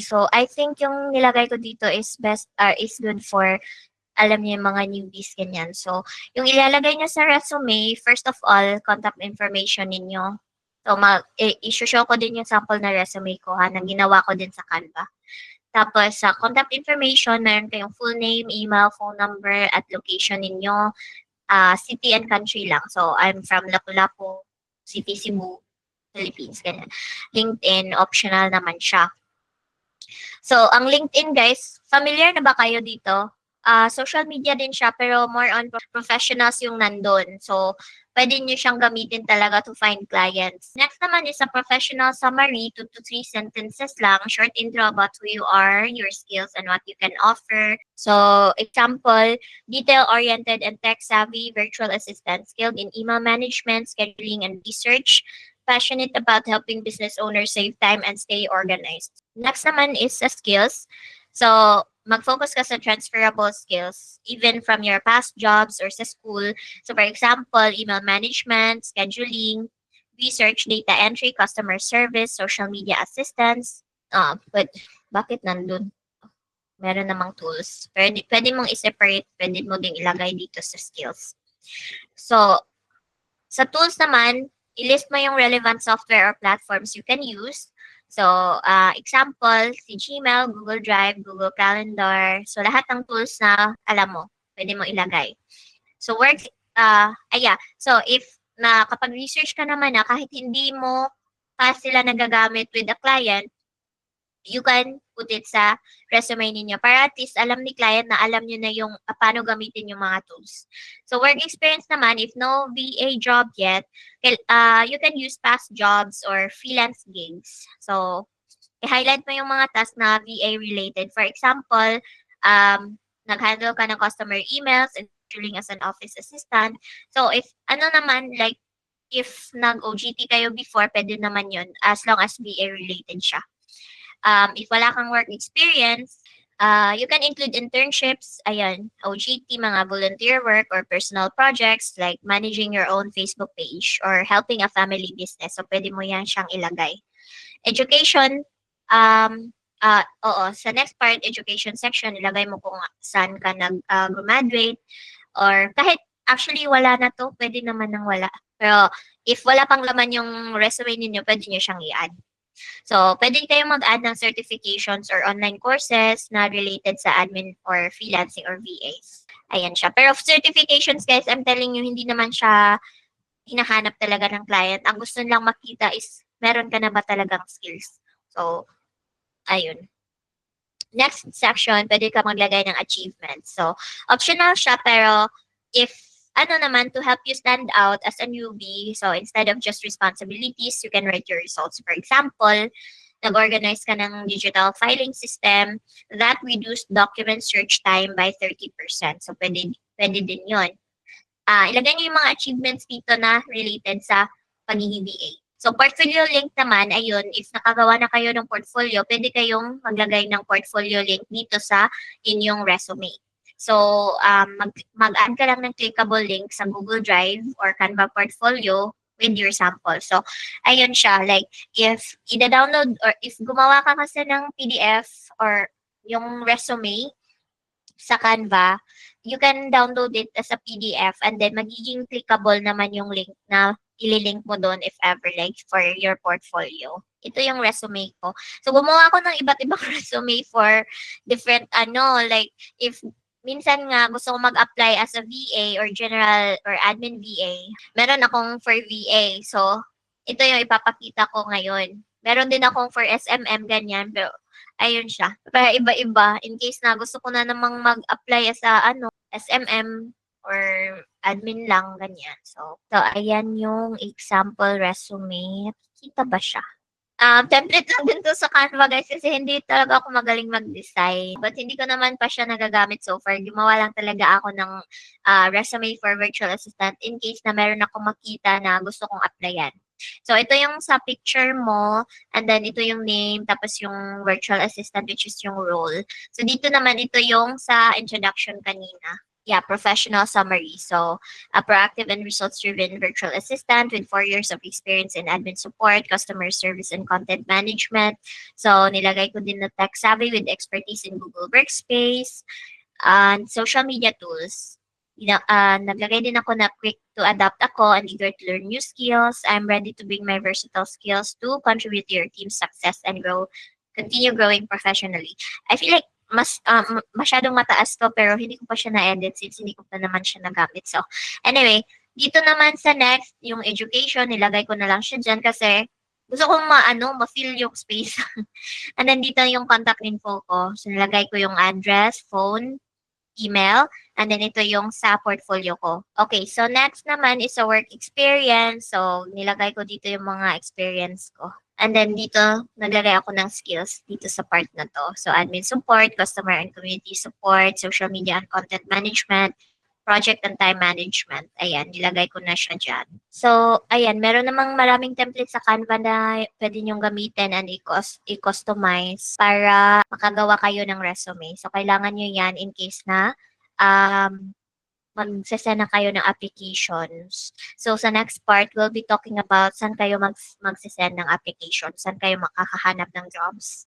So, I think yung nilagay ko dito is is good for alam niyo yung mga newbies, ganyan. So, yung ilalagay niyo sa resume, first of all, contact information ninyo. So, i-show ko din yung sample na resume ko ha, na ginawa ko din sa Canva. Tapos, sa contact information, meron kayong full name, email, phone number, at location ninyo, city and country lang. So, I'm from Lapu-Lapu, City, Cebu, Philippines, ganyan. LinkedIn, optional naman siya. So, ang LinkedIn guys, familiar na ba kayo dito? Social media din siya pero more on professionals yung nandun. So, pwede nyo siyang gamitin talaga to find clients. Next naman is a professional summary, 2 to 3 sentences lang, short intro about who you are, your skills, and what you can offer. So, example, detail-oriented and tech-savvy virtual assistant, skilled in email management, scheduling, and research, passionate about helping business owners save time and stay organized. Next naman is sa skills. So, mag-focus ka sa transferable skills, even from your past jobs or sa school. So, for example, email management, scheduling, research, data entry, customer service, social media assistance. But bakit nandun? Meron namang tools. Pwede mong i-separate, pwede mo ding ilagay dito sa skills. So, sa tools naman, i-list mo yung relevant software or platforms you can use. So, example, si Gmail, Google Drive, Google Calendar. So, lahat ng tools na alam mo, pwede mo ilagay. So, So, if kapag-research ka naman na kahit hindi mo pa sila nagagamit with a client, you can put it sa resume ninyo para at least alam ni client na alam nyo na yung paano gamitin yung mga tools. So, work experience naman, if no VA job yet, you can use past jobs or freelance gigs. So, i-highlight mo yung mga tasks na VA related. For example, nag-handle ka ng customer emails and scheduling as an office assistant. So, if ano naman, like, if nag-OGT kayo before, pwede naman yun as long as VA related siya. If wala kang work experience, you can include internships, ayan, OJT, mga volunteer work or personal projects like managing your own Facebook page or helping a family business. So, pwede mo yan siyang ilagay. Education, sa next part, education section, ilagay mo kung saan ka nag-graduate or kahit actually wala na to, pwede naman nang wala. Pero if wala pang laman yung resume ninyo, pwede nyo siyang i-add. So, pwede kayong mag-add ng certifications or online courses na related sa admin or freelancing or VAs. Ayan siya. Pero certifications, guys, I'm telling you, hindi naman siya hinahanap talaga ng client. Ang gusto nilang makita is meron ka na ba talagang skills. So, ayun. Next section, pwede ka maglagay ng achievements. So, optional siya, pero if naman, to help you stand out as a newbie, so instead of just responsibilities, you can write your results. For example, nag-organize ka ng digital filing system that reduced document search time by 30%. So, pwede din yun. Ilagay niyo yung mga achievements dito na related sa pagiging VA. So, portfolio link naman, ayun, if nakagawa na kayo ng portfolio, pwede kayong maglagay ng portfolio link dito sa inyong resume. So, mag-add ka lang ng clickable link sa Google Drive or Canva portfolio with your sample. So, ayun siya. Like, if ida-download or if gumawa ka kasi ng PDF or yung resume sa Canva, you can download it as a PDF and then magiging clickable naman yung link na ililink mo doon if ever like for your portfolio. Ito yung resume ko. So, gumawa ako ng iba't ibang resume for different like if minsan nga gusto ko mag-apply as a VA or general or admin VA. Meron akong for VA. So, ito yung ipapakita ko ngayon. Meron din akong for SMM, ganyan. Pero, ayun siya. Para iba-iba. In case na gusto ko na namang mag-apply sa SMM or admin lang, ganyan. So, ayan yung example resume. Nakikita ba siya? Template lang din 'to sa Canva guys kasi hindi talaga ako magaling mag-design. But hindi ko naman pa siya nagagamit so far. Gumawa lang talaga ako ng resume for virtual assistant in case na meron akong makita na gusto kong applyan. So, ito yung sa picture mo, and then ito yung name, tapos yung virtual assistant which is yung role. So, dito naman ito yung sa introduction kanina. professional summary. So, a proactive and results-driven virtual assistant with 4 years of experience in admin support, customer service, and content management. So, nilagay ko din na tech savvy with expertise in Google Workspace and social media tools. Naglagay din ako na quick to adapt ako and eager to learn new skills. I'm ready to bring my versatile skills to contribute to your team's success and continue growing professionally. I feel like masyadong mataas to pero hindi ko pa siya na-edit since hindi ko pa naman siya nagamit. So, anyway, dito naman sa next, yung education, nilagay ko na lang siya dyan kasi gusto kong ma-fill yung space. And then dito yung contact info ko. So, nilagay ko yung address, phone, email, and then ito yung sa portfolio ko. Okay, so next naman is a work experience. So, nilagay ko dito yung mga experience ko. And then dito, naglagay ako ng skills dito sa part na to. So, admin support, customer and community support, social media and content management, project and time management. Ayan, nilagay ko na siya dyan. So, ayan, meron namang maraming templates sa Canva na pwede nyong gamitin and i-customize para makagawa kayo ng resume. So, kailangan nyo yan in case na um, magsasend na kayo ng applications. So, sa next part, we'll be talking about saan kayo magsasend ng application, saan kayo makakahanap ng jobs.